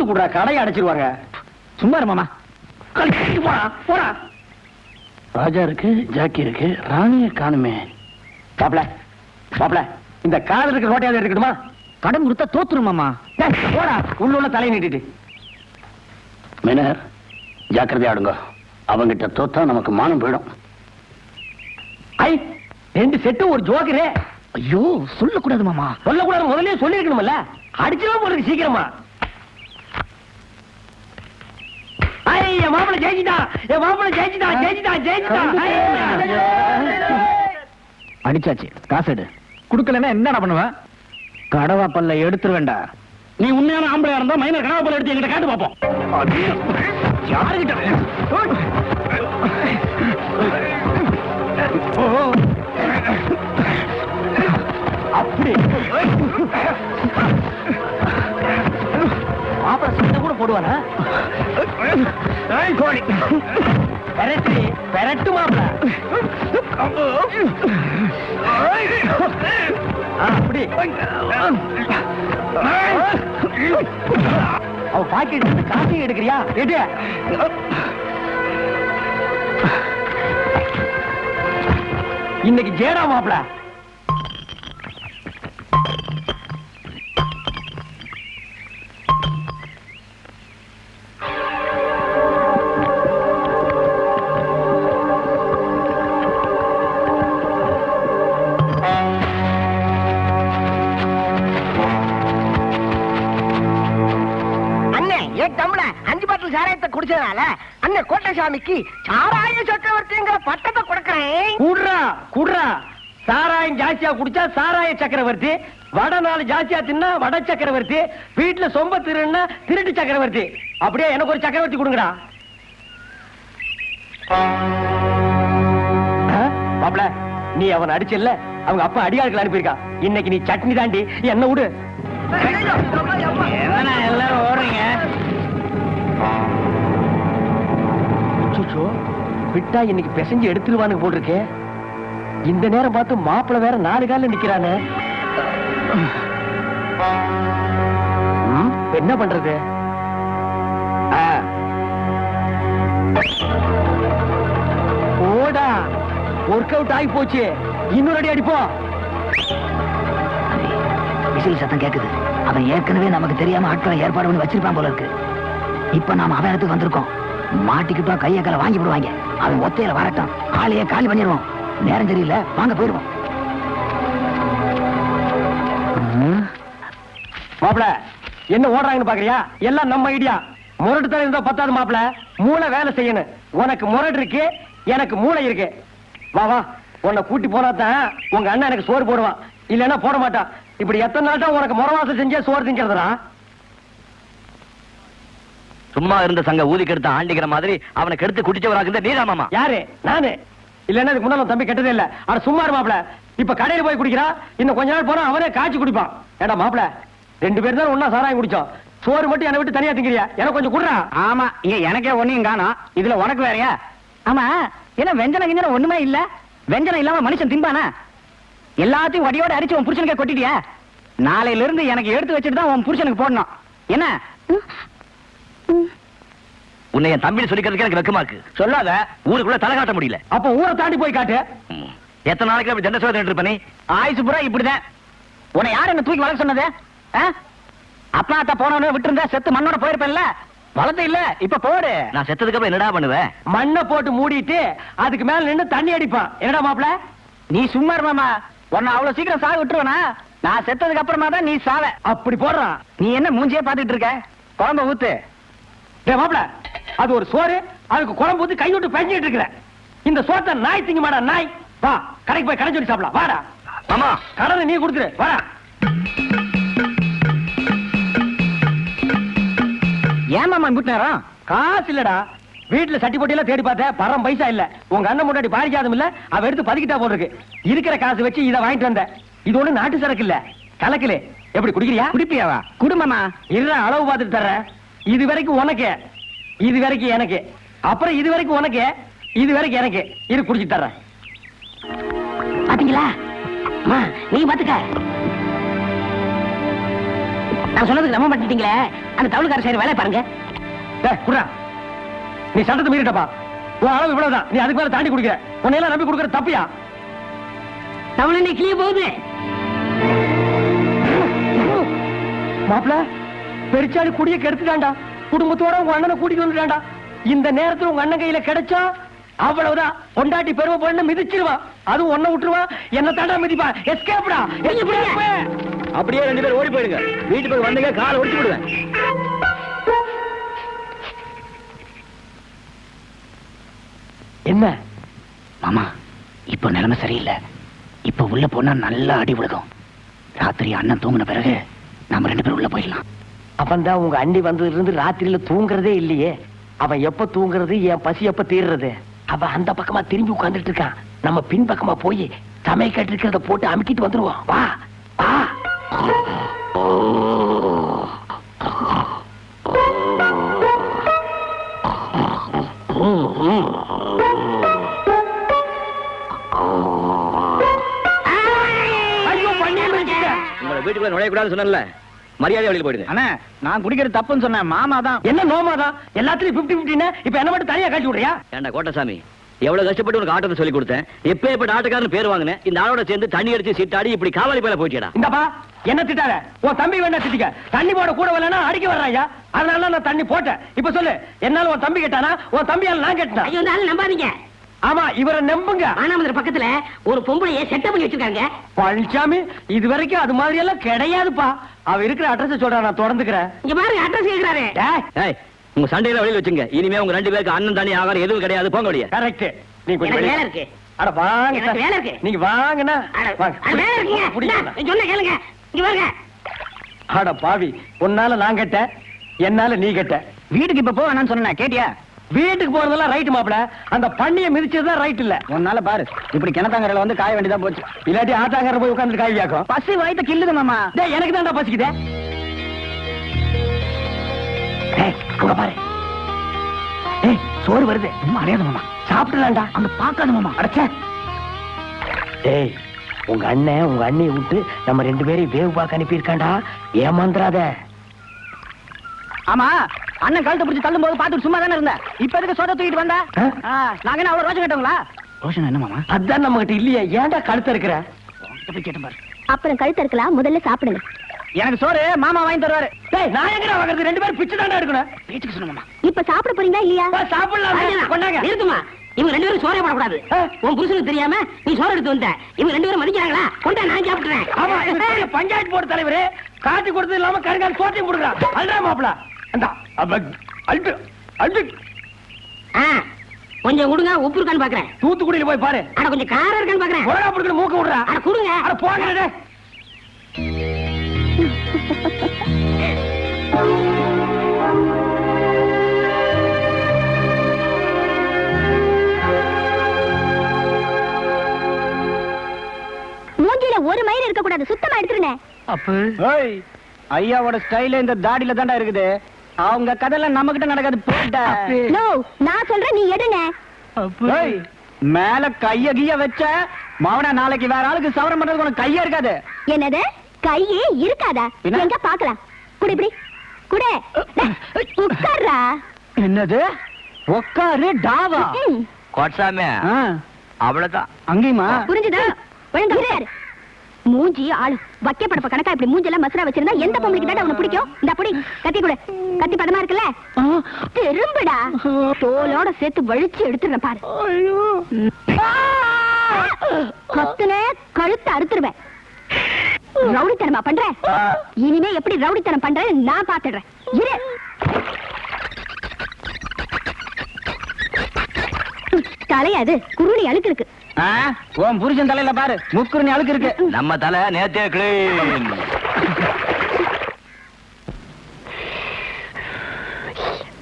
பார்த்து கூட கடையை அடைச்சிருவாங்க. சும்மா மாமா. போடா போடா. ராஜா இருக்கு, ஜாக்கி இருக்கு, ராணிய காணுமே. பாப்பல பாப்பல, இந்த காதல் இருக்கிற ரோட்டையாவது எடுக்கணுமா? கடன் கொடுத்தா தோத்துருமாமா. போடா உள்ள தலையை நீட்டிட்டு. மேனர் ஜாக்கிரதையாடுங்க, அவங்கிட்ட தோத்தா நமக்கு மானம் போயிடும். ஐ 2 செட்டு ஒரு ஜோக்கரே. ஐயோ சொல்லக்கூடாது மாமா. சொல்லக்கூடாது, முதல்ல சொல்லிருக்கணும்ல. அடிச்சுவா போறது சீக்கிரமா. என் மாப்பிள ஜெயிச்சிட்டா, என் மாப்பிள ஜெயிச்சிட்டா, ஜெயிச்சிட்டா, ஜெயிச்சிட்டா. அடிச்சாச்சு, காசு எடு. குடுக்கலன்னா என்ன பண்ணுவேன்? கடவா பல்ல எடுத்துருவேண்டா. நீ உண்மையான ஆம்பளையா இருந்தா மைனர் கடவா பல்ல எடுத்து எங்கிட்ட காட்டு பாப்போம். யாருகிட்ட? அப்படி மாப்பிள சண்டை கூட போடுவானா? பெரட்டு பெரட்டு மாப்பிள. அப்படி அவ பாக்கெட் இருந்து காசையும் எடுக்கிறியா? எடு. இன்னைக்கு ஜேடா மாப்பிள. சாராயத்தை குடிச்சதால அண்ணன் கோட்டசாமிக்கு சாராய சக்கரவர்த்திங்கிற பட்டத்தை கொடுக்கிறேன். குடுறா குடுறா. சாராயம் ஜாஸ்தியா குடிச்சா சாராய சக்கரவர்த்தி, வட நாள் ஜாஸ்தியா தின்னா வட சக்கரவர்த்தி, வீட்டுல சொம்ப திருன்னா திருட்டு சக்கரவர்த்தி. அப்படியே எனக்கு ஒரு சக்கரவர்த்தி கொடுங்கடா. மாப்ள நீ அவன் அடிச்சல்ல, அவங்க அப்பா அடியாட்கள் அனுப்பியிருக்கா. இன்னைக்கு நீ சட்னி தாண்டி, என்ன விடு. எல்லாரும் ஓடுறீங்க. விட்டா இன்னைக்கு பிசைஞ்சு எடுத்துருவானு போல் இருக்கே. இந்த நேரம் பார்த்து மாப்பிள வேற 4 கால நிக்கிறானே. என்ன பண்றது? ஓடா, ஒர்க் அவுட் ஆகி போச்சு. இன்னொரு அடி அடிப்போம். விசில் சத்தம் கேக்குது. அவன் ஏற்கனவே நமக்கு தெரியாம ஆட்களை ஏற்பாடு பண்ணி வச்சிருப்பான் போல இருக்கு. இப்ப நாம அவன் இடத்துக்கு வந்திருக்கோம். மாட்டிக்கிட்டோம், கைய கால வாங்கி போடுவாங்க. அவன் ஒத்தையில வரட்டும், ஆளையே காலி பண்ணிடுவோம். நேரம் சரியில்லை, வாங்க போயிடுவோம். மாப்பிள என்ன ஓடுறாங்கன்னு பாக்குறியா? எல்லாம் நம்ம ஐடியா. முரட்டு தலை இருந்தா பத்தாது மாப்பிள, மூளை வேலை செய்யணும். உனக்கு முரட்டு இருக்கு, எனக்கு மூளை இருக்கு. வா வா, உன்னை கூட்டி போனாதான் உங்க அண்ணன் எனக்கு சோறு போடுவான், இல்லன்னா போட மாட்டான். இப்படி எத்தனை நாள் தான் உனக்கு முறவாசம் செஞ்சே சோறு திங்கிறதுடா? சும்மா இருந்த சங்க ஊதி கெடுத்த ஆண்டிக்கிற மாதிரி அவனை கெடுத்து குடிச்சவராக நீராமாமா. யாரு? நானு. இல்லன்னா இதுக்கு முன்னால தம்பி கெட்டதே இல்ல. ஆனா சும்மா இரு மாப்பிள. இப்ப கடையில போய் குடிக்கிறா, இன்னும் கொஞ்ச நாள் போனா அவனே காய்ச்சி குடிப்பான். ஏடா மாப்பிள, 2 பேர் தான் ஒன்னா சாராயம் குடிச்சோம். சோறு மட்டும் என்னை விட்டு தனியா திங்கிறியா? எனக்கு கொஞ்சம் குடுறா. ஆமா, இங்க எனக்கே ஒண்ணையும் காணோம், இதுல உனக்கு வேறையா? ஆமா, ஏன்னா வெஞ்சன கிஞ்சன ஒண்ணுமே இல்ல. வெஞ்சனம் இல்லாம மனுஷன் திம்பானா? எல்லாத்தையும் வடியோட அரிச்சு உன் புருஷனுக்கே கொட்டிட்டியா? நாளையில இருந்து எனக்கு எடுத்து வச்சுட்டு தான் உன் புருஷனுக்கு போடணும். என்ன உன்னை என் தம்பி சொல்லிக்கிறதுக்கு எனக்கு வெக்கமா இருக்கு. சொல்லாத, ஊருக்குள்ள தலை காட்ட முடியல. அப்ப ஊரை தாண்டி போய் காட்டு. எத்தனை நாளைக்கு அப்படி ஜெண்டை சோதனை இருப்ப நீ? ஆயுசு புறா இப்படிதான். உன்னை யாரு என்ன தூக்கி வளர்க்க சொன்னது? அப்பா அத்தா போனவனே விட்டுருந்தா செத்து மண்ணோட போயிருப்பேன்ல. வளர்த்து இல்ல, இப்ப போடு. நான் செத்ததுக்கு அப்புறம் என்னடா பண்ணுவேன்? மண்ணை போட்டு மூடிட்டு அதுக்கு மேல நின்று தண்ணி அடிப்பான். என்னடா மாப்பிள நீ சும்மா இருமாமா. உன்னை அவ்வளவு சீக்கிரம் சாக விட்டுருவனா? நான் செத்ததுக்கு அப்புறமா தான் நீ சாவ. அப்படி போடுறான். நீ என்ன மூஞ்சியே பாத்துட்டு இருக்க? குழம்பு ஊத்து. மாப்பிள அது ஒரு சோறு, அதுக்கு குழம்பு ஊத்தி கை விட்டு பெஞ்சிட்டு இருக்கிற. இந்த சோத்தை நாய் திங்க மாடா நாய். வா கடைக்கு போய் கடை சொல்லி சாப்பிடலாம். வாடா. ஆமா, கடனை நீ கொடுத்துரு. வாடா. ஏமாமா விட்டுறான்? காசு இல்லடா. வீட்டுல சட்டி போட்டியெல்லாம் தேடி பார்த்தேன், பரம் பைசா இல்ல. உங்க அண்ணன் முன்னாடி பாரிஜாதம் இல்ல, அவ எடுத்து பதுக்கிட்டா போட்டிருக்கு. இருக்கிற காசு வச்சு இதை வாங்கிட்டு வந்த. இது ஒண்ணு நாட்டு சரக்கு இல்ல, கலக்கல. எப்படி குடிக்கிறியா? குடிப்பியாவா? குடும்பமா இல்ல, அளவு பார்த்துட்டு தர்றேன். இது வரைக்கும் உனக்கு, இது வரைக்கும் எனக்கு, அப்புறம் இது வரைக்கும் உனக்கு, இது வரைக்கும் எனக்கு. இரு குடிச்சிட்டு தர்றேன். பாத்தீங்களா? நீ பாத்துக்க. நான் சொன்னதுக்கு நம்ப மாட்டீங்களே. அந்த தவுளுக்கார சரி வேலை பாருங்க. குடுறா, நீ சட்டத்தை மீறிட்டப்பா. உன் அளவு இவ்வளவுதான், நீ அதுக்கு மேல தாண்டி குடிக்கிற. உன்னையெல்லாம் நம்பி கொடுக்கற தப்பியா? தவுள் என்ன கிளிய போகுது. மாப்பிள, பெருச்சாடி குடிய கெடுத்துட்டான்டா. குடும்பத்தோட உங்க அண்ணனை கூட்டிட்டு வந்துட்டான்டா. இந்த நேரத்துல உங்க அண்ணன் கையில கிடைச்சா அவ்வளவுதான். பொண்டாட்டி பெருமை பொண்ணு மிதிச்சிருவான். அதுவும் ஒன்ன விட்டுருவான், என்ன தாண்டா மிதிப்பா. எஸ்கேப்டா. அப்படியே 2 பேரும் ஓடி போயிடுங்க. வீட்டுக்கு வந்தீங்க காலை ஒடிச்சு விடுவேன். என்ன மாமா, இப்ப நிலைமை சரியில்லை. இப்ப உள்ள போனா நல்லா அடி விழுகும். ராத்திரி அண்ணன் தூங்கின பிறகு நாம 2 பேரும் உள்ள போயிடலாம். அவன் தான் உங்க அண்ணி வந்ததுல இருந்து ராத்திரியில தூங்குறதே இல்லையே. அவன் எப்ப தூங்குறது, என் பசி எப்ப தீர்றது? அவன் அந்த பக்கமா திரும்பி உட்கார்ந்துட்டு இருக்கான். நம்ம பின் பக்கமா போய் சமையல் இருக்கிறத போட்டு அமுக்கிட்டு வந்துருவோம். வா வா. உங்களை வீட்டுக்குள்ள நுழையக்கூடாதுன்னு சொன்னல, மரியாதை வெளியில போயிடுங்க. அண்ணா, நான் குடிக்கிறது தப்புன்னு சொன்னேன். மாமா தான். என்ன நோமாதான்? எல்லாத்துலயும் 50-50. இப்ப என்ன மட்டும் தனியா காட்டி விடுறியா? ஏண்டா கோட்டசாமி, எவ்வளவு கஷ்டப்பட்டு உனக்கு ஆட்டத்தை சொல்லி கொடுத்தேன். எப்ப ஆட்டக்காரன் பேர் வாங்கினேன். இந்த ஆளோட சேர்ந்து தண்ணி அடிச்சு சீட்டாடி இப்படி காவாலி பேல போயிட்டா. இந்தப்பா, என்ன திட்டாத. உன் தம்பி வேணா திட்டிக்க. தண்ணி போட கூட வரலன்னா அடிக்க வர்றாயா? அதனால நான் தண்ணி போட்டேன். இப்ப சொல்லு, என்னால உன் தம்பி கேட்டானா, உன் தம்பியால நான் கேட்டேன். ஐயோ, இந்த ஆளு நம்பாதீங்க. ஆமா, இவரை நம்புங்க. ஆனாமதுரை பக்கத்துல ஒரு பொம்பளைய செட்டப் பண்ணி வச்சிருக்காங்க. பழனிசாமி, இது வரைக்கும் அது மாதிரி எல்லாம் கிடையாதுப்பா. அவ இருக்கிற அட்ரஸ் சொல்றா, நான் தொடர்ந்துக்கிறேன். இங்க பாருங்க, அட்ரஸ் கேக்குறாரு. ஏய், உங்க சண்டையில வெளியில வச்சுங்க. இனிமே உங்க 2 பேருக்கு அண்ணன் தண்ணி ஆகாரம் எதுவும் கிடையாது. போங்க வெளியே. கரெக்ட். நீ கொஞ்சம் எனக்கு வெளிய. வேலை இருக்கு. அட வாங்க. எனக்கு வேலை இருக்கு. நீங்க வாங்கண்ணா. வேலை இருக்குங்க. நான் சொன்ன கேளுங்க. இங்க பாருங்க. அட பாவி, உன்னால நான் கேட்ட, என்னால நீ கேட்ட. வீட்டுக்கு இப்ப போவேன்னு சொன்ன கேட்டியா? வீட்டுக்கு போறதெல்லாம் ரைட் மாப்பிள. அந்த பண்ணிய மிதிச்சதுதான் ரைட் இல்ல. உன்னால பாரு, இப்படி கிணத்தாங்கரையில வந்து காய வேண்டியதான் போச்சு. இல்லாட்டி ஆட்டாங்கர போய் உட்கார்ந்து காய் வியாக்கும். பசி வயித்த கில்லுது மாமா. டேய், எனக்கு தான்டா பசிக்குதே. டேய், அங்க பாரு. டேய், சோறு வருது. அறியாது மாமா. சாப்பிடலாம்டா. அங்க பாக்காத மாமா. அடச்சே. டேய், உங்க அண்ணன் உங்க அண்ணியை விட்டு நம்ம 2 பேரையும் வேவு பார்க்க அனுப்பியிருக்காண்டா. ஏமாந்துறாத. ஆமா, அண்ணன் கழுத்தை பிடிச்சி தள்ளும் போது பாத்துட்டு சும்மா தானே இருந்த. இப்ப எதுக்கு சோத தூக்கிட்டு வந்த? நாங்க என்ன அவ்வளவு ரோஷம் கேட்டவங்களா? ரோஷன் என்ன மாமா? அதான் நம்ம கிட்ட இல்லையே. ஏன்டா கழுத்த இருக்கிற? எப்படி கேட்டேன் பாரு. அப்புறம் கழுத்து இருக்கலாம், முதல்ல சாப்பிடுங்க. எனக்கு சோறு மாமா வாங்கி தருவாரு. டேய், நான் எங்கடா வாங்குறது? 2 பேரும் பிச்சு தாண்டா எடுக்கணும். பேச்சுக்கு சொன்ன மாமா. இப்ப சாப்பிட போறீங்களா இல்லையா? சாப்பிடலாம். கொண்டாங்க. நிறுத்துமா. இவங்க 2 பேரும் சோறே போடக்கூடாது. உன் புருஷனுக்கு தெரியாம நீ சோறு எடுத்து வந்த. இவங்க 2 பேரும் மதிக்கிறாங்களா? கொண்டா, நான் சாப்பிடுறேன். ஆமா, இது பஞ்சாயத்து போர்டு தலைவரே காட்டி கொடுத்தது இல்லாம கருங்கால் சோட்டையும் கொடுக்குறான். அல்றா மாப்பிள. அந்த அல்டு அல்டு கொஞ்சம் கொடுங்க, உப்பு இருக்கான்னு பாக்குறேன். தூத்துக்குடியில போய் பாரு. அட கொஞ்சம் காரம் இருக்கான்னு பாக்குறேன். உலகா புடுக்கிற மூக்க விடுறா. அட கொடுங்க. அட போங்கடே. மூஞ்சில ஒரு மயிர் இருக்க கூடாது, சுத்தமா எடுத்துருனே. அப்பு. ஏய், ஐயாவோட ஸ்டைல இந்த தாடியில தாண்டா இருக்குது. அவங்க கதையெல்லாம் நம்ம கிட்ட நடக்காது. போடா. நோ, நான் சொல்றேன், நீ எடுனே. ஏய், மேல கைய கிய வச்ச மவன நாளைக்கு வேற ஆளுக்கு சவரம் பண்றதுக்கு உனக்கு கையா இருக்காது. என்னது? கையே இருக்காதா? பின்ன? எங்க பாக்கலாம். குடு இப்படி குடு. உட்கார்றா. என்னது? உக்காரு டாவா. கோட்டசாமி, ஆ, அவ்வளவுதான். அங்கேயுமா? புரிஞ்சுதா? ஒழுங்கா இரு. மூஞ்சி ஆளு வக்கப்படப்ப கணக்கா இப்படி மூஞ்செல்லாம் மசரா வச்சிருந்தா எந்த பொம்பளைக்கு தான் உனக்கு பிடிக்கும்? இந்த பொடி கத்தி கொடு. கத்தி பதமா இருக்குல்ல? திரும்புடா. தோலோட சேர்த்து வழிச்சு எடுத்துறேன் பாரு. கத்துன கழுத்து அறுத்துருவேன். ரவுடித்தனமா பண்ற? இனிமே எப்படி ரவுடித்தனம் பண்றேன்னு நான் பாத்துடுறேன். இரு. தலையாது குருணி அழுக்கு இருக்கு. உன் புருஷன் தலையில பாரு, முக்குறுனி அழுக்கு இருக்கு. நம்ம தலை நேத்தே கிளீன்.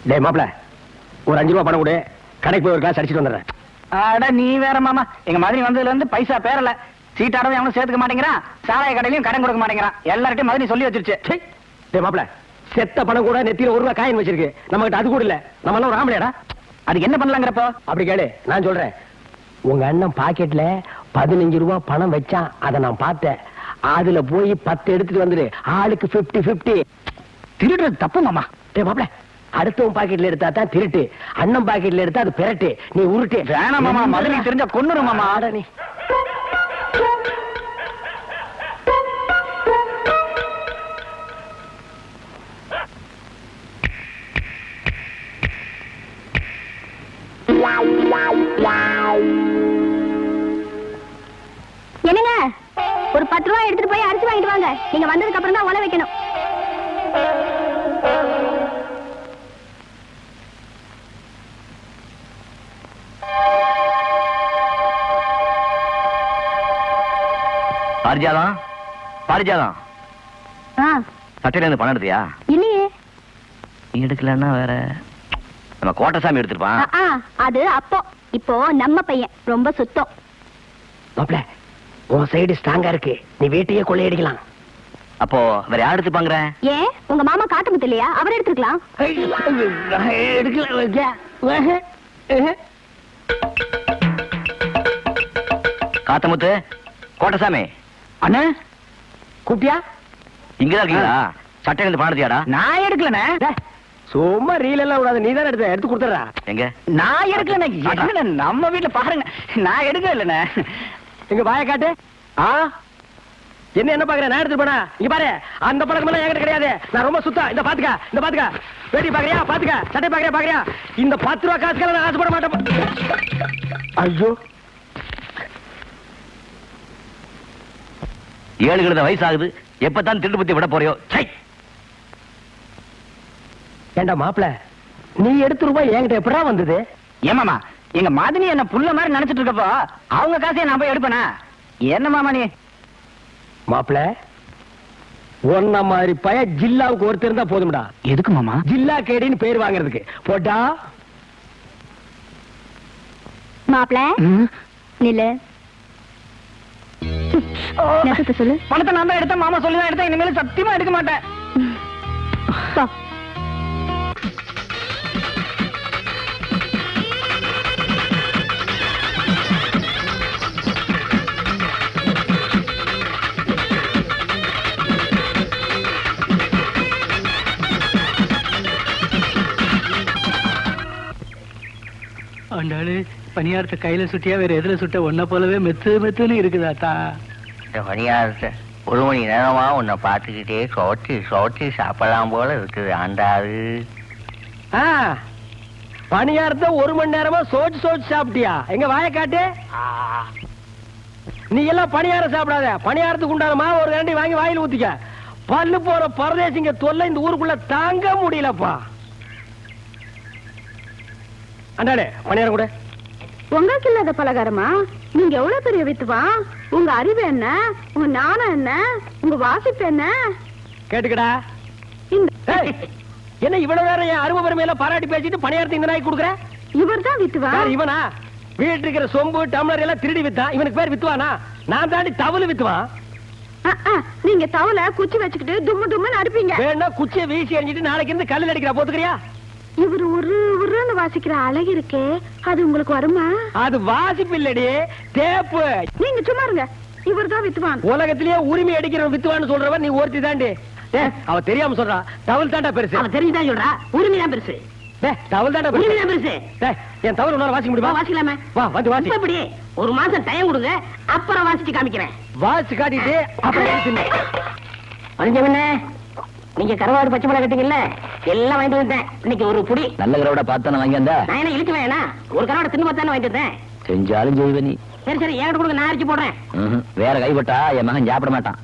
டேய் மாப்பிள, ஒரு 5 ரூபா பணம் கொடு. கடைக்கு போய் ஒரு கிளாஸ் அடிச்சிட்டு வந்துடுறேன். அட நீ வேற மாமா. எங்க மாதிரி வந்ததுல இருந்து பைசா பேரல. சீட்டாடவே அவனும் சேர்த்துக்க மாட்டேங்கிறான். சாராய கடையிலயும் கடன் கொடுக்க மாட்டேங்கிறான். எல்லார்ட்டையும் மாதிரி சொல்லி வச்சிருச்சு. டேய் மாப்பிள, செத்த பணம் கூட நெத்தியில 1 ரூபா காயின் வச்சிருக்கு. நம்ம கிட்ட அது கூட இல்ல. நம்ம எல்லாம் ஒரு ஆம்பளையாடா. அதுக்கு என்ன பண்ணலாங்கிறப்போ? அப்படி கேளு, நான் சொல்றேன். உங்க அண்ணன் பாக்கெட்ல 15 ரூபா பணம் வச்சான். அதை நான் பார்த்தேன். அதுல போய் 10 எடுத்துட்டு வந்துரு. ஆளுக்கு 50-50. திருடுறது தப்பு மாமா. டேய் மாப்ள, அடுத்தவன் பாக்கெட்ல எடுத்தா தான் திருட்டு, அண்ணன் பாக்கெட்ல எடுத்தா அது பெரட்டு. நீ உருட்டு. வேணாம் மாமா, மதுரைக்கு தெரிஞ்சா கொன்னுரும் மாமா. ஆட நீ. என்னங்க, ஒரு 10 ரூபாய் எடுத்துட்டு போய் அரிசி வாங்கிட்டு வாங்க. நீங்க வந்ததுக்கு அப்புறம் தான் உல வைக்கணும். பாரிஜாதம், பாரிஜாதம், சட்டையில இருந்து பணம் எடுத்தியா? இல்லையே. நீ எடுக்கலன்னா வேற நம்ம கோட்டசாமி எடுத்துருப்பான். அது அப்போ. இப்போ நம்ம பையன் ரொம்ப சுத்தம். மாப்ள, உன் சைடு ஸ்ட்ராங்கா இருக்கு. நீ வீட்டையே கொள்ளையடிக்கலாம். அப்போ வேற யார் எடுத்துப்பாங்கற? ஏன் உங்க மாமா காட்டுமுத்து இல்லையா? அவர் எடுத்துக்கலாம். காத்தமுத்து, கோட்டசாமி அண்ணா கூப்பிட்டியா? இங்கதான் இருக்கீங்களா? சட்டையில இருந்து பணம் எடுத்தியாடா? நான் எடுக்கலண்ணே. சும்மா ரீல் எல்லாம் விடாத, நீ தானே எடுத்து கொடுத்துறா. எங்க? நான் எடுக்கலண்ணே. நம்ம வீட்டுல பாருங்க, நான் எடுக்க இல்லண்ணே. எங்க வாய காட்டு. என்ன பாக்குற? நான் எடுத்து போனா இங்க பாரு. அந்த பழக்கம் எல்லாம் என்கிட்ட கிடையாது. நான் ரொம்ப சுத்தம். இந்த பாத்துக்க வேட்டி பாக்குறியா? பாத்துக்க. சட்டை பாக்குறியா? இந்த 10 ரூபா காசுக்கெல்லாம் நான் ஆசைப்பட மாட்டேன். ஐயோ, 7 கிழந்த வயசு ஆகுது. எப்பதான் திருட்டு புத்தி விட போறியோ? ஏண்டா மாப்பிள, நீ எடுத்த ரூபாய் என்கிட்ட எப்படா வந்தது? ஏமாமா, எங்க மதனி என்ன புள்ள மாதிரி நினைச்சிட்டு இருக்கப்போ அவங்க காசையை நான் போய் எடுப்பேனா? என்ன மாமா நீ? மாப்பிள, ஒன்ன மாதிரி பய ஜில்லாவுக்கு ஒருத்தர் இருந்தா போதும்டா. எதுக்கு மாமா? ஜில்லா கேடின்னு பேர் வாங்குறதுக்கு. போட்டா மாப்பிள நில்லு. நெசத்தை சொல்லு. பணத்தை நான் தான் எடுத்தேன், மாமா சொல்லிதான் எடுத்தேன். இனிமேல் சத்தியமா எடுக்க மாட்டேன். போ. ஆண்டாளு, பணியாரத்தை கையில சுட்டியா வேற எதுல சுட்ட ஒன்ன போலவே மெத்துன்னு இருக்குதாத்தா. இந்த பணியாரத்தை 1 மணி நேரமா உன்னை பார்த்துக்கிட்டே சோட்டி சாப்பிடலாம் போல இருக்குது ஆண்டாது. பணியாரத்தை 1 மணி நேரமா சோச்சு சாப்பிட்டியா? எங்க வாய காட்டு. நீ எல்லாம் பணியாரம் சாப்பிடாத. பணியாரத்துக்கு உண்டான மாவு ஒரு கரண்டி வாங்கி வாயில ஊத்திக்க. பல்லு போற பரதேசிங்க தொல்லை இந்த ஊருக்குள்ள தாங்க முடியலப்பா. அண்டாடே, பணியாரம் கூட. உங்களுக்கு இல்லாத பலகாரமா? நீங்க எவ்வளவு பெரிய வித்துவா? உங்க அறிவு என்ன? உங்க ஞானம் என்ன? உங்க வாசிப்பு என்ன? கேட்டுக்கடா. என்ன இவ்வளவு நேரம் என் அருமை பெருமையில பாராட்டி பேசிட்டு பணியாரத்தை இந்த நாய்க்கு கொடுக்குற? இவர் தான் வித்துவா? இவனா? வீட்டு இருக்கிற சொம்பு டம்ளர் எல்லாம் திருடி வித்தான். இவனுக்கு பேர் வித்துவானா? நான் தாண்டி தவளு வித்துவான். நீங்க தவளை குச்சி வச்சுக்கிட்டு தும்முன்னு அடிப்பீங்க. வேணா குச்சியை வீசி எறிஞ்சிட்டு நாளைக்கு இருந்து கல்லில் அடிக்கிறா. போத்துக்கிறியா? இவர் உருன்னு வாசிக்கிற அழகு இருக்கே, அது உங்களுக்கு வருமா? அது வாசிப்பு இல்லடி, தேப்பு. நீங்க சும்மா இருங்க. இவர் தான் வித்துவான். உலகத்திலேயே உரிமை அடிக்கிற வித்துவான்னு சொல்றவன் நீ ஒருத்தி தாண்டி. அவ தெரியாம சொல்றா. தவள் தாண்டா பெருசு. அவன் தெரிஞ்சுதான் சொல்றா. உரிமை தான் பெருசு. தவள் தாண்டா உரிமை தான் பெருசு. என் தவள் உன்னால வாசிக்க முடியுமா? வாசிக்கலாமே. வா வந்து வாசி. இப்படி 1 மாசம் டைம் கொடுங்க, அப்புறம் வாசிச்சு காமிக்கிறேன். வாசி காட்டிட்டு அப்புறம் அஞ்சவண்ணே, நீங்க கருவாடு பச்சை மிளகா கட்டிங்கல்ல, எல்லாம் வாங்கிட்டு வந்தேன். இன்னைக்கு ஒரு புடி நல்ல கரவடை பார்த்து வாங்கி வந்தா. நான் என்ன இழுக்க வேணா, ஒரு கருவாடை தின்னு பார்த்தானே வாங்கிட்டு வந்தேன். செஞ்சாலும் செய்வ நீ. சரி என்கிட்ட கொடுங்க, நான் அரைச்சு போடுறேன். வேற கைப்பட்டா என் மகன் சாப்பிட மாட்டான்.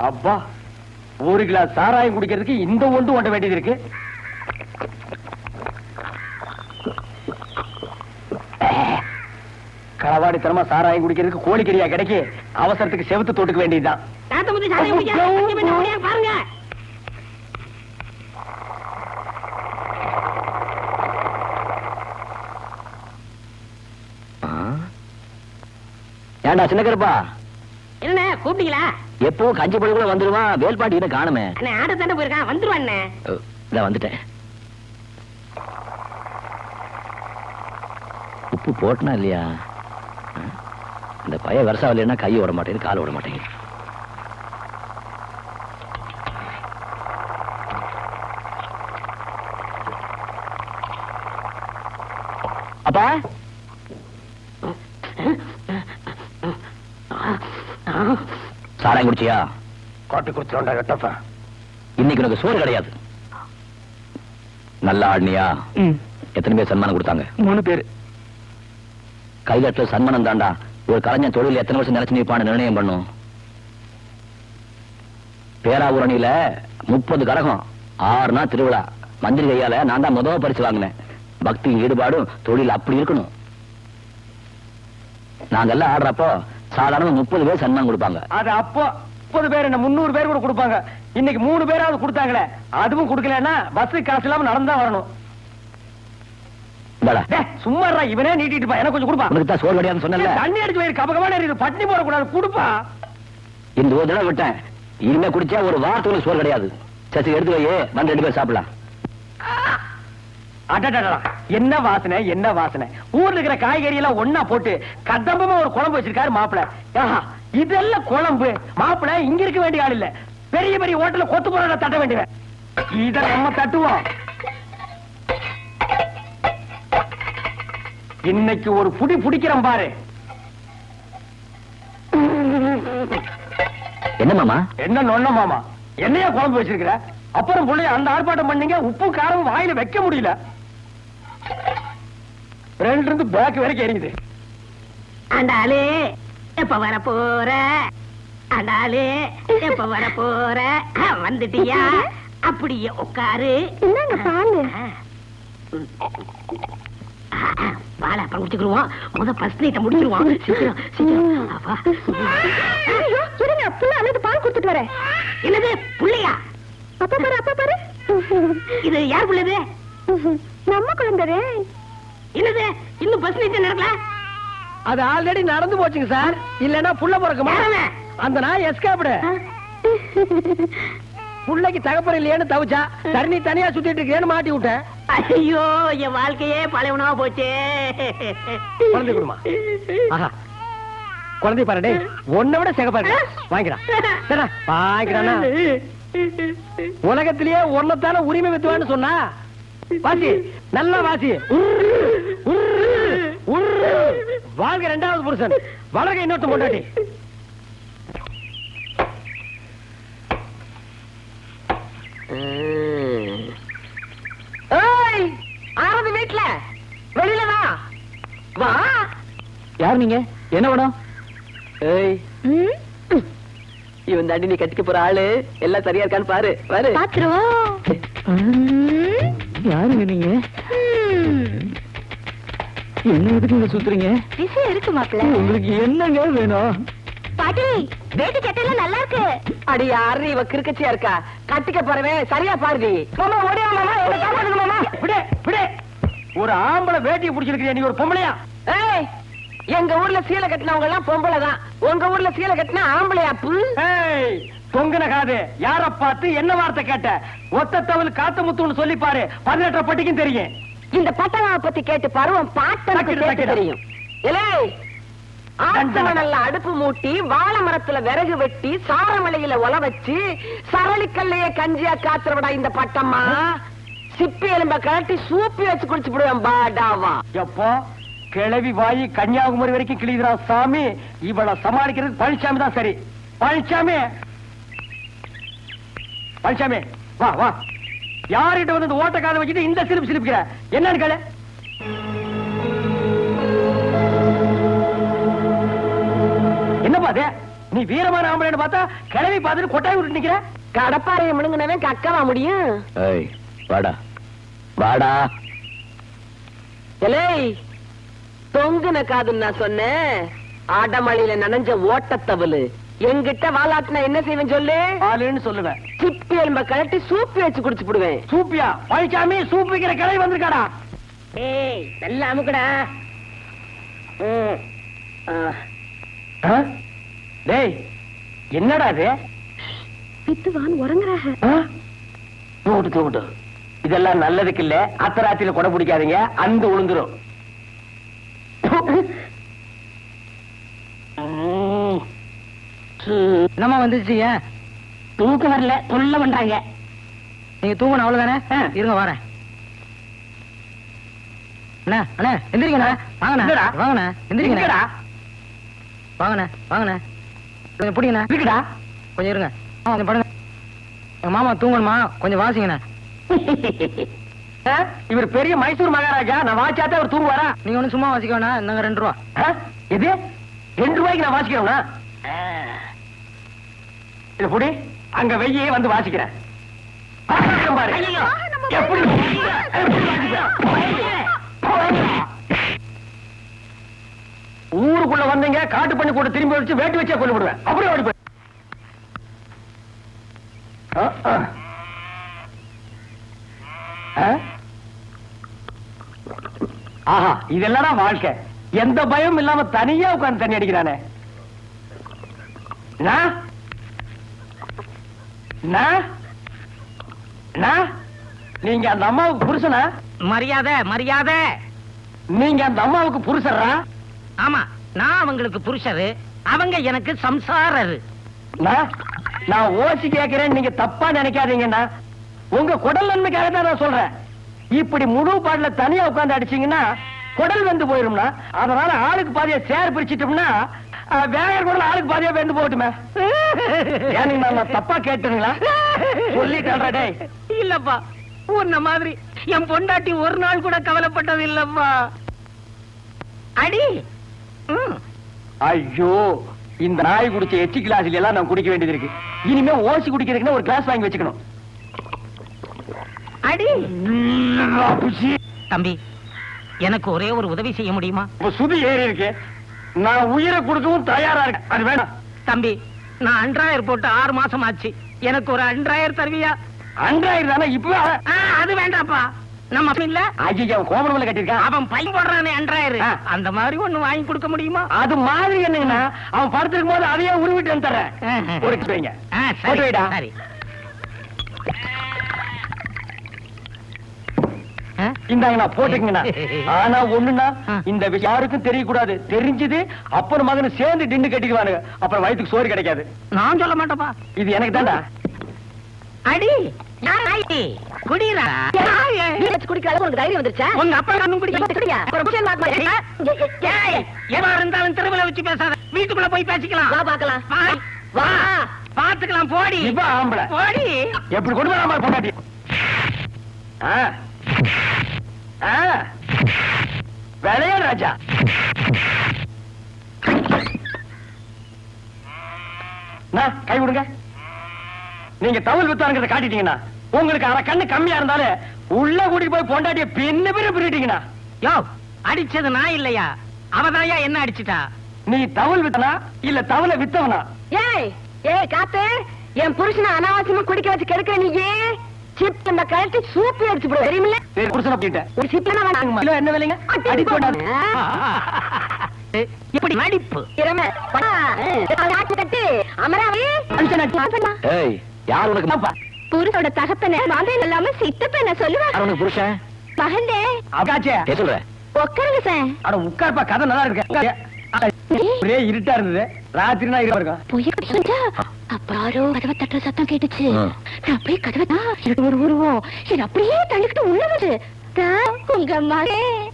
அப்பா, 1 கிளாஸ் சாராயம் குடிக்கிறதுக்கு இந்த ஒன்று ஓட்ட வேண்டியது இருக்கு. களவாடித்தனமா சாராயம் குடிக்கிறதுக்கு கோழிக்கறியா கிடைக்கு. அவசரத்துக்கு செவுத்து தொட்டுக்க வேண்டியதுதான். பாருங்க. ஏண்டா சின்ன கருப்பா, என்ன கூப்பிட்டீங்களா? எப்பவும் கஞ்சி பழகுள்ள வந்துருவான். வேல்பாட்டி இன்னும் காணுமே. ஆட தாண்ட போயிருக்கான், வந்துருவான். இதான் வந்துட்டேன். உப்பு போட்டனா இல்லையா? இந்த பையன் வருஷம் இல்லைன்னா கை ஓட மாட்டேங்குது, கால் ஓட மாட்டேங்குது. அப்பா சாராயம் குடிச்சியா? காட்டி குடிச்சிடா கட்டப்பா. இன்னைக்கு உனக்கு சோறு கிடையாது. நல்லா ஆடினியா? எத்தனை பேர் சன்மானம் கொடுத்தாங்க? 3 பேர். கைகட்டுல சன்மானம் தாண்டா ஒரு கலைஞன் தொழில் எத்தனை வருஷம் நினைச்சு நிற்பான்னு நிர்ணயம் பண்ணும். பேராவூரணியில 30 கரகம், 6 நாள் திருவிழா. மந்திரி கையால நான் தான் முதல் பரிசு வாங்கினேன். பக்தி ஈடுபாடும் தொழில் அப்படி இருக்கணும். நாங்கெல்லாம் ஆடுறப்போ சாதாரண 30 பேர் சன்மானம் கொடுப்பாங்க. அது அப்போ 30 பேர் என்ன 300 பேர் கூட கொடுப்பாங்க. இன்னைக்கு 3 பேராவது கொடுத்தாங்களே, அதுவும் கொடுக்கலன்னா பஸ் காசு இல்லாம நடந்தா வரணும். சும்மா இவனே நீட்டிட்டு பா, எனக்கு கொஞ்சம் கொடுப்பா. உனக்கு தான் சோறு கிடையாதுன்னு சொன்னல. தண்ணி அடிச்சு வயிறு கபகமான இருக்குது, பட்டினி போடக்கூடாது, கொடுப்பா. இந்த ஒரு தடவை விட்டேன், இனிமே குடிச்சா ஒரு வாரத்துக்கு சோறு கிடையாது. சரி எடுத்து வையே, வந்து 2 பேர் சாப்பிடலாம். அடடடா, என்ன வாசனை என்ன வாசனை. ஊர்ல இருக்கிற காய்கறி எல்லாம் ஒன்னா போட்டு கதம்பமா ஒரு குழம்பு வச்சிருக்காரு மாப்பிள. இதெல்லாம் குழம்பு மாப்பிள இங்க இருக்க வேண்டிய ஆள் இல்ல, பெரிய பெரிய ஹோட்டல்ல கொத்து போற தட்ட வேண்டியவன். இத நம்ம தட்டுவோம். இன்னைக்கு ஒரு புடி புடிக்கிறோம் பாரு. என்ன மாமா? என்ன நொன்ன மாமா, என்னையா குழம்பு வச்சிருக்கிற? அப்புறம் புள்ளைய அந்த ஆர்ப்பாட்டம் பண்ணீங்க, உப்பு காரம் வாயில வைக்க முடியல. 2 இருந்து பேக் வரைக்கும் எரியுது. ஆண்டாளே எப்ப வர போற? ஆண்டாளே எப்ப வர போற? வந்துட்டியா? அப்படியே உட்காரு. என்னங்க பாலு? பால அப்புறம் குடிச்சுக்கிடுவோம். முத ஃபர்ஸ்ட் நைட்ட முடிச்சிருவோம். சீக்கிரம் சீக்கிரம். அப்பா இருங்க, புள்ள அழுது பால் கொடுத்துட்டு வரேன். என்னது புள்ளையா? அப்பா பாரு, அப்பா பாரு. இது யார் புள்ளது? நம்ம குழந்தை. என்னது இன்னும் பஸ் நைட் நடக்கல? அது ஆல்ரெடி நடந்து போச்சுங்க சார். இல்லன்னா புள்ள பிறக்குமா? அந்த நாய் எஸ்கேப்டு. புள்ளைக்கு தகப்பன் இல்லையேன்னு தவிச்சா, தண்ணி தனியா சுத்திட்டு இருக்கேன்னு மாட்டி விட்டேன். ஐயோ, என் வாழ்க்கையே பழையவனா போச்சே. குழந்தை கொடுமா. குழந்தை பாரு, டேய் உன்னை விட சிகப்பாரு. வாங்கிக்கிறான் வாங்கிக்கிறானா? உலகத்திலேயே ஒன்னத்தான உரிமை வித்துவான்னு சொன்னா வாசி, நல்ல வாசி. வாழ்க 2வது புருஷன், வளர்க இன்னொருத்த கொண்டாட்டி. ஆறது வீட்டுல வெளியிலதான் வா. யார் நீங்க? என்ன வேணும்? இவன் தாண்டி நீ கட்டிக்க போற ஆளு. எல்லாம் சரியா இருக்கான்னு பாரு. பாரு பாத்துருவோம். யாருங்க நீங்க? என்ன எதுக்கு நீங்க சுத்துறீங்க? விஷயம் இருக்கு மாப்பிள்ள. உங்களுக்கு என்னங்க வேணும்? பாட்டி, வேட்டி சட்டையில நல்லா இருக்கு. அடி யாரு இவ கிறுக்கச்சியா இருக்கா? கட்டிக்க போறவன் சரியா பாருடி. மாமா ஓடியா மாமா, என்ன காப்பாடுங்க மாமா. விடு விடு. ஒரு ஆம்பளை வேட்டியை பிடிச்சிருக்கிறியா நீ ஒரு பொம்பளையா? ஏய், எங்க ஊர்ல சீலை கட்டினவங்க எல்லாம் பொம்பளை தான். உங்க ஊர்ல சீலை கட்டினா ஆம்பளையாப்பு. ஏய், தொங்குன காது. யார பார்த்து என்ன வார்த்தை கேட்ட? ஒத்த தவள் காத்த முத்துன்னு சொல்லி பாரு, 18 பட்டிக்கும் தெரியும். இந்த பட்டணாவை பத்தி கேட்டு பருவம் பாட்டனுக்கு கேட்டு தெரியும். இலே, ஆத்தமணல்ல அடுப்பு மூட்டி, வாழை மரத்துல விறகு வெட்டி, சாரமலையில ஒல வச்சு, சரளிக்கல்லையே கஞ்சியா காத்துறவடா இந்த பட்டம்மா. சிப்பி எலும்ப கழட்டி சூப்பி வச்சு குடிச்சு விடுவேன் பாடாவா. எப்போ கிளவி வாயி கன்னியாகுமரி வரைக்கும் கிளிதுரா சாமி. இவளை சமாளிக்கிறதுக்கு பழனிசாமி தான் சரி. பழனிசாமி, பழனிசாமி வா வா. யார்கிட்ட வந்து ஓட்ட காதை வச்சுட்டு இந்த சிரிப்பு சிரிப்புக்கிற? என்னன்னு கேளு. என்னப்பா அது? நீ வீரமான ஆம்பளைன்னு பார்த்தா கிளவி பார்த்துட்டு கொட்டாய் விட்டு நிக்கிற. கடப்பாறையை முழுங்கினவன் கக்கவா முடியும்? ஏய், வாடா வாடா. எலே, தொங்குன காதுன்னு நான் சொன்னேன். ஆடமழையில நனைஞ்ச ஓட்டத்தவளு என்கிட்ட வாலாட்டினா என்ன செய்வேன் சொல்லு? ஆளுன்னு சொல்லுவேன். சிப்பி எலும்ப கழட்டி சூப்பி வச்சு குடிச்சு விடுவேன். சூப்பியா? பழனிசாமி சூப் வைக்கிற கிளவி வந்திருக்காடா. ஏய், நல்லா அமுக்குடா. டேய், என்னடா இது? வித்துவான் உறங்குறாக. தூட்டு தூட்டு. இதெல்லாம் நல்லதுக்கு இல்ல. அத்தராத்திரில கொடை பிடிக்காதீங்க, அந்த உளுந்துரும். என்னம்மா வந்துச்சுங்க? தூக்கம் வரல, தொல்லை பண்றாங்க. நீங்க தூங்கணும் அவ்வளவுதானே? இருங்க வரேன். அண்ணா அண்ணா எந்திரிங்கண்ணா. வாங்கண்ணா வாங்கண்ணா எந்திரிங்கண்ணா. வாங்கண்ணா வாங்கண்ணா. கொஞ்சம் பிடிங்கண்ணா. இருக்குடா கொஞ்சம் இருங்க. கொஞ்சம் படுங்க. எங்க மாமா தூங்கணுமா, கொஞ்சம் வாசிங்கண்ணா. இவர் பெரிய மைசூர் மகாராஜா, நான் வாசிச்சாத்தே அவர் தூங்குவாரா? நீங்க ஒண்ணு சும்மா வாசிக்க வேணா. நாங்க 2 ரூபா. எது 2 ரூபாய்க்கு நான் வாசிக்கிறோம்னா? இது புடி, அங்க வெய்யே வந்து வாசிக்கிறேன். பாரு எப்படி ஊருக்குள்ள வந்தீங்க, காட்டு பண்ணி கூட திரும்பி வச்சு வேட்டு வச்சே கொண்டு விடுவேன். அப்படியே ஓடி போய். ஆஹா, இதெல்லாம் வாழ்க்கை. எந்த பயம் இல்லாம தனியா உட்கார்ந்து தண்ணி அடிக்கிறானே. நீங்க அந்த அம்மாவுக்கு புருஷனா? மரியாதை மரியாதை. நீங்க அந்த அம்மாவுக்கு புருஷரா? ஆமா, நான் அவங்களுக்கு புருஷரு, அவங்க எனக்கு சம்சாரரு. நான் ஓசி கேட்கிறேன், நீங்க தப்பா நினைக்காதீங்கன்னா. உங்க குடல் நன்மைக்காக தான் நான் சொல்றேன். இப்படி முழு பாட்டுல தனியா உட்கார்ந்து அடிச்சீங்கன்னா குடல் வெந்து போயிரும்னா, அதனால ஆளுக்கு பாதியா சேர் பிரிச்சிட்டோம்னா வேற குடல் ஆளுக்கு பாதியா வெந்து போட்டுமே. நான் தப்பா கேட்டுங்களா? சொல்லிட்டே. இல்லப்பா, உன்ன மாதிரி என் பொண்டாட்டி ஒரு நாள் கூட கவலைப்பட்டது இல்லப்பா. அடி. ஐயோ, இந்த நாய் குடிச்ச எச்சி கிளாஸ்ல எல்லாம் நான் குடிக்க வேண்டியது இருக்கு. இனிமே ஓசி குடிக்கிறதுக்குன்னு ஒரு கிளாஸ் வாங்கி வச்சுக்கணும். அடி. தம்பி, எனக்கு ஒரே ஒரு உதவி செய்ய முடியுமா? சுதி ஏறி இருக்கு, நான் உயிரை கொடுக்கவும் தயாரா இருக்கேன். அது வேணாம். தம்பி, நான் அன்றாயர் போட்டு 6 மாசம் ஆச்சு. எனக்கு ஒரு அன்றாயர் தருவியா? அன்றாயிரம் தானே இப்ப? அது வேண்டாப்பா. நம்ம இல்ல அவன் கோபுரம்ல கட்டிருக்கான். அவன் பையன் போடுறானே அன்றாயர், அந்த மாதிரி ஒண்ணு வாங்கி கொடுக்க முடியுமா? அது மாதிரி என்னங்கன்னா, அவன் படுத்திருக்கும் போது அதையே உருவிட்டு வந்துடுறேன். ஒரு வைங்க. சரி. இந்தாங்கண்ணா, போட்டுக்கங்கண்ணா. ஆனா ஒண்ணுன்னா, இந்த விஷயம் யாருக்கும் தெரியக்கூடாது. தெரிஞ்சது அப்பனும் மகனும் சேர்ந்து டின்னு கட்டிக்குவானுங்க. அப்புறம் வயிற்றுக்கு சோறு கிடைக்காது. நான் சொல்ல மாட்டேப்பா. இது எனக்கு தான்டா. அடி குடிக்கிறா குடிக்கிற அளவுக்கு உனக்கு தைரியம் வந்துருச்சா? உங்க அப்பா கண்ணும் குடிக்க இருந்தாலும் தெருவில் வச்சு பேசாத, வீட்டுக்குள்ள போய் பேசிக்கலாம். வா பாக்கலாம். வா பாத்துக்கலாம். போடி. இப்ப ஆம்பளை போடி. எப்படி கொண்டு வராம பொண்டாட்டி? வேலையா ராஜா? கை விடுங்க. நீங்க தவுல் வித்தாருங்கிறத காட்டிட்டீங்கன்னா, உங்களுக்கு அரை கண்ணு கம்மியா இருந்தாலும் உள்ள கூட்டிட்டு போய் பொண்டாட்டிய பின்ன பேரு பிரிட்டீங்கன்னா. யோ, அடிச்சது நான் இல்லையா, அவதாயா என்ன அடிச்சுட்டா? நீ தவுல் வித்தனா இல்ல தவுல வித்தவனா? ஏய் ஏய் காத்து, என் புருஷனை அனாவசியமா குடிக்க வச்சு கெடுக்கிற நீயே. சிப் இந்த கழட்டி சூப்பி அடிச்சு போடு. தெரியுமில்ல? புருஷனை போயிட்டேன். ஒரு சிப்னா வேணாம். கிலோ என்ன விலைங்க? அடி போடாது. இப்படி நடிப்பு திறமை கட்டி அமராவி. ஏய், யார் உனக்கு புருஷோட தகப்பன மகன் இல்லாம சித்தப்பன சொல்லுவாங்க. உனக்கு புருஷன்? மகன்டே. அக்காச்சே சொல்ற. உட்காருங்க சார். அட உட்கார்ப்பா, கதை நல்லா இருக்கு. ஒரே இருட்டா இருந்தது, ராத்திரினா இருட்டா இருக்கும். அப்புறம் கதவை தட்டுற சத்தம் கேட்டுச்சு. நான் போய் கதவை எனக்கு ஒரு உருவம் சரி அப்படியே தள்ளிக்கிட்டு உள்ள வந்து உங்க மகன்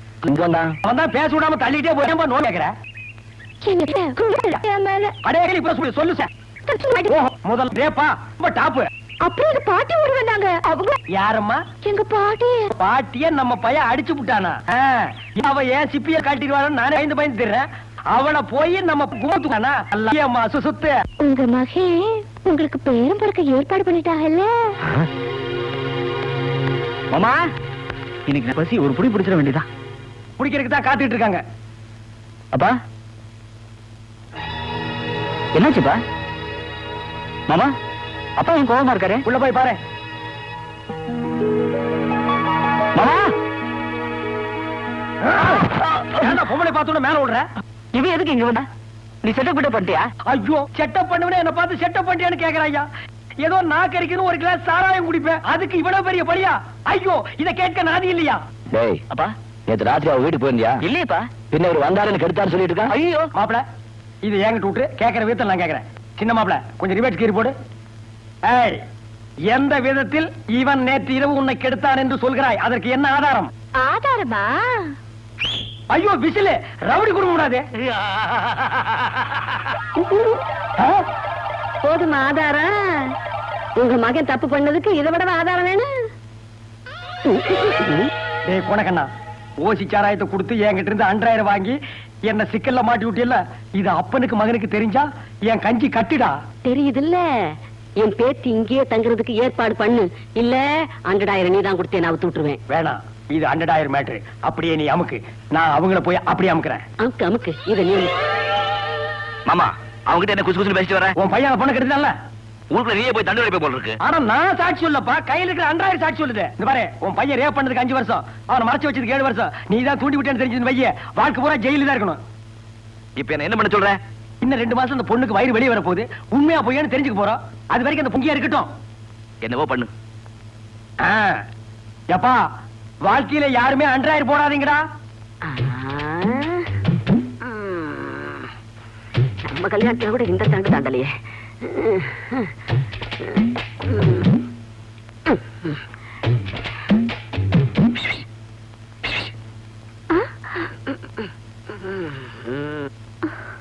அவன் தான் பேச விடாம தள்ளிட்டே போய் நோய் கேக்குற. சொல்லு சார். முதல் ரேப்பா ரொம்ப டாப்பு. அப்புறம் எங்க பாட்டி ஊர் வந்தாங்க. அவங்க யாரம்மா? எங்க பாட்டி. பாட்டிய நம்ம பையன் அடிச்சு விட்டானா? அவ ஏன் சிப்பிய காட்டிடுவான்னு நானே பயந்து தர்றேன். அவனை போய் நம்ம கும்பத்துக்கானா சுத்து. உங்க மகன் உங்களுக்கு பேரும் பிறக்க ஏற்பாடு பண்ணிட்டாங்கல்ல? மாமா, இன்னைக்கு பசி ஒரு புடி பிடிச்சிட வேண்டியதா? பிடிக்கிறதுக்கு தான் காத்துட்டு இருக்காங்க. அப்பா என்னாச்சுப்பா? மாமா, அப்பா என் கோபமா இருக்காரு. உள்ள போய் பாரு. மாமா, பொம்பளை பார்த்தோட மேல விடுற. இவன் எதுக்கு இங்க வந்தா? நீ செட்டப் கிட்ட பண்ணிட்டியா? ஐயோ, செட்டப் பண்ணுவனே என்ன பார்த்து செட்டப் பண்ணியான்னு கேக்குறாயா? ஏதோ நான் கறிக்கணும் ஒரு கிளாஸ் சாராயம் குடிப்பேன், அதுக்கு இவ்வளவு பெரிய பலியா? ஐயோ, இத கேட்க நாதி இல்லையா? டேய் அப்பா, நேத்து ராத்திரி அவ வீட்டுக்கு போயிருந்தியா? இல்லையப்பா. பின்ன ஒரு வந்தாருன்னு கெடுத்தாரு சொல்லிட்டு இருக்கா. ஐயோ மாப்பிள, இது என்கிட்ட விட்டு கேட்கிற விதத்துல நான் கேட்கிறேன். சின்ன மாப்பிள கொஞ்சம் ரிவர்ஸ் கீறி போடு. ஏய், எந்த விதத்தில் இவன் நேற்று இரவு உன்னை கெடுத்தான் என்று சொல்கிறாய்? அதற்கு என்ன ஆதாரம்? ஆதாரமா? ஐயோ விசிலு, ரவுடி கொடுக்க கூடாது. போதும் ஆதாரம். உங்க மகன் தப்பு பண்ணதுக்கு இதை விட ஆதாரம் வேணும். டேய் கொனக்கண்ணா, ஓசி சாராயத்தை கொடுத்து என்கிட்ட இருந்து 2000 வாங்கி என்ன சிக்கல்ல மாட்டி விட்டியல்ல, இது அப்பனுக்கு மகனுக்கு தெரிஞ்சா என் கஞ்சி கட்டிடா. தெரியுதுல்ல, என் பேத்தி இங்கேயே தங்குறதுக்கு ஏற்பாடு பண்ணு. இல்ல 100,000 நீ தான் கொடுத்தே நான் அவுத்து விட்டுருவேன். வேணாம், இது 100,000 மேட்ரு. அப்படியே நீ அமுக்கு, நான் அவங்கள போய் அப்படியே அமுக்குறேன். அமுக்கு அமுக்கு, இதை நீ மாமா அவங்கிட்ட என்ன குசு குசு பேசிட்டு வரேன். உன் பையன் பொண்ணு கெடுத்தான்ல, ஊருக்குள்ள நீயே போய் தண்டனை போய் போல இருக்கு. ஆனா நான் சாட்சி சொல்லப்பா, கையில இருக்கிற 100,000 சாட்சி சொல்லுது. இந்த பாரு, உன் பையன் ரேப் பண்ணதுக்கு 5 வருஷம், அவனை மறைச்சு வச்சதுக்கு 7 வருஷம். நீ தான் தூண்டி விட்டேன்னு தெரிஞ்சது வைய, வாழ்க்கை பூரா ஜெயில தான் இருக்கணும். இப்ப என்ன பண்ண சொல்ற? இன்னும் 2 மாசம் அந்த பொண்ணுக்கு வயிறு வெளியே வர போகுது. உண்மையா பொய்யான்னு தெரிஞ்சுக்க போறோம். அது வரைக்கும் அந்த பொங்கியா இருக்கட்டும். என்னவோ பண்ணு. எப்பா, வாழ்க்கையில யாருமே 100,000 போடாதீங்கடா. நம்ம கல்யாணத்துல கூட இந்த தண்டு தாண்டலையே.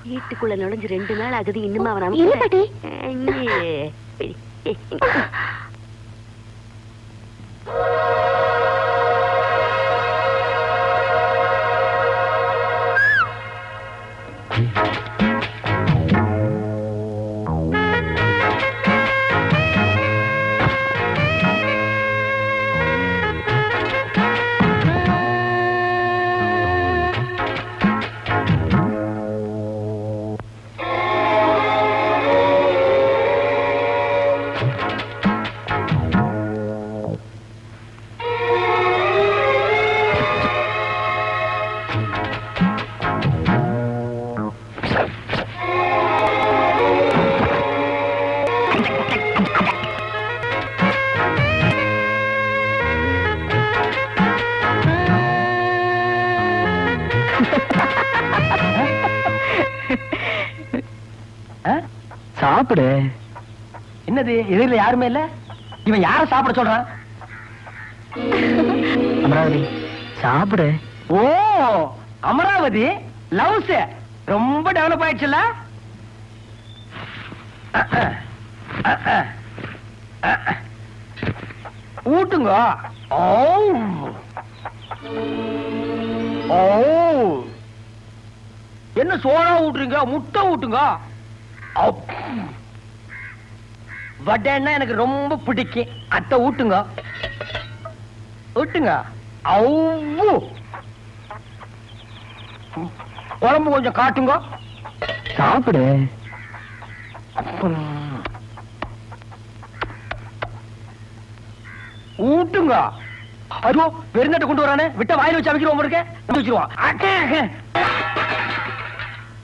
வீட்டுக்குள்ள நுழைஞ்சு 2 நாள் ஆகுது, இன்னும் அவன் இல்ல பாட்டி. சாப்பிடு. என்னது, எதிரில யாருமே இல்ல? இவன் யார சாப்பிட சொல்றான்? அமராவதி சாப்பிடு. ஓ, அமராவதி லவ்ஸ் ரொம்ப டெவலப் ஆயிடுச்சுல்ல. ஊட்டுங்க. ஓ ஓ, என்ன சோளா ஊட்டுறீங்க? முட்டை ஊட்டுங்க. வடைன்னா எனக்கு ரொம்ப பிடிக்கும். அத்தை ஊட்டுங்க, ஊட்டுங்க. அவ்வு, குழம்பு கொஞ்சம் காட்டுங்க. சாப்பிடு. ஊட்டுங்க. ஐயோ, பெருந்தட்டை கொண்டு வரானே, விட்ட வாயில வச்சு அமைக்கிறோம் வச்சிருவான்.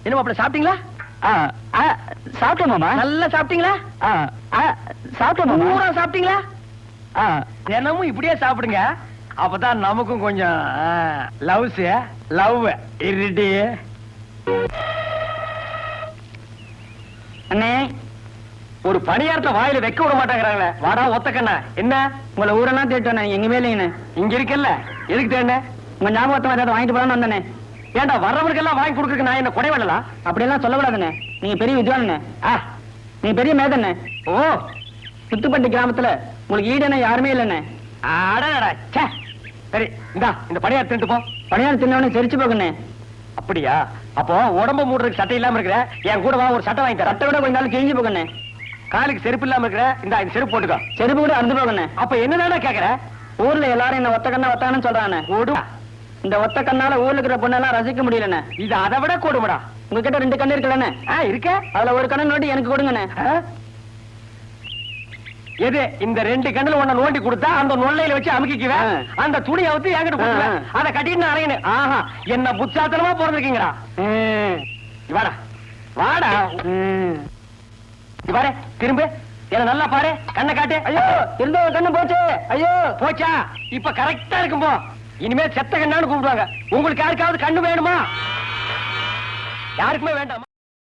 என்ன மாப்பிள்ள, சாப்பிட்டீங்களா? சாப்பிட்டேன் மாமா. நல்லா சாப்பிட்டீங்களா? சாப்பிட்டேன் மாமா. பூரா சாப்பிட்டீங்களா? தினமும் இப்படியே சாப்பிடுங்க, அப்பதான் நமக்கும் கொஞ்சம் லவ் இருட்டி. அண்ணே, ஒரு பணியாரத்தை வாயில வைக்க விட மாட்டேங்கிறாங்களே. வாடா ஒத்தக்கண்ணா, என்ன உங்களை ஊரெல்லாம் தேட்டோண்ணே, எங்கேயுமே இல்லைங்கண்ணே. இங்க இருக்கல்ல, எதுக்கு தேண்ணே? உங்க ஞாபகத்தை ஏதாவது வாங்கிட்டு போலான்னு வந்தேண்ணே. ஏண்டா, வர்றவனுக்கெல்லாம் வாங்கி கொடுக்குறதுக்கு நான் என்ன குறைவல்லா? அப்படியெல்லாம் சொல்லக்கூடாதுண்ணே. நீங்க பெரிய வித்வானண்ணே. நீங்க பெரிய மேதண்ணே. ஓ, சுத்துப்பட்டி கிராமத்துல உங்களுக்கு ஈடுன யாருமே இல்லைண்ணே. அடடா, ச்சே. சரி, இந்தா இந்த பணியாரம் தின்னுட்டு போ. பணியாரம் தின்னவனே செரிச்சு போகுண்ணே. அப்படியா? அப்போ உடம்பு மூடுறதுக்கு சட்டை இல்லாம இருக்கிற, என் கூட வா, ஒரு சட்டை வாங்கி தரேன். சட்டை விட கொஞ்ச நாள் கிழிஞ்சு போகுண்ணே. காலுக்கு செருப்பு இல்லாம இருக்கிற, இந்த செருப்பு போட்டுக்கோ. செருப்பு கூட அறுந்து போகுண்ணே. அப்ப என்னதானே கேக்குற? ஊர்ல எல்லாரும் என்ன ஒத்த கண்ணா ஒத்தான்னு சொல்றானே. ஓடு. இந்த ஒத்த கண்ணால ஊர்ல இருக்கிற பொண்ணெல்லாம் ரசிக்க முடியலண்ணே. இது அதை விட கொடுமடா. உங்ககிட்ட 2 கண்ணு இருக்குல்லண்ணே. இருக்க, அதுல ஒரு கண்ணு நோட்டி எனக்கு கொடுங்கண்ணே. எது? இந்த 2 கண்ணுல ஒண்ண நோண்டி கொடுத்தா அந்த நொல்லையில வச்சு அமுக்கிக்குவேன். அந்த துணியை வந்து என்கிட்ட கொடுத்துவேன். அதை கட்டிட்டு நான் அறையணும். ஆஹா, என்ன புத்தாத்தனமா பிறந்திருக்கீங்கடா. வாடா வாடா, பாரு, திரும்ப என்ன நல்லா பாரு, கண்ணை காட்டு. ஐயோ, இருந்த ஒரு கண்ணு போச்சு. ஐயோ, போச்சா? இப்ப கரெக்டா இருக்கும் போ. இனிமே செத்த கண்ணான்னு கூப்பிடுவாங்க. உங்களுக்கு யாருக்காவது கண்ணு வேணுமா? யாருக்குமே வேண்டாம்.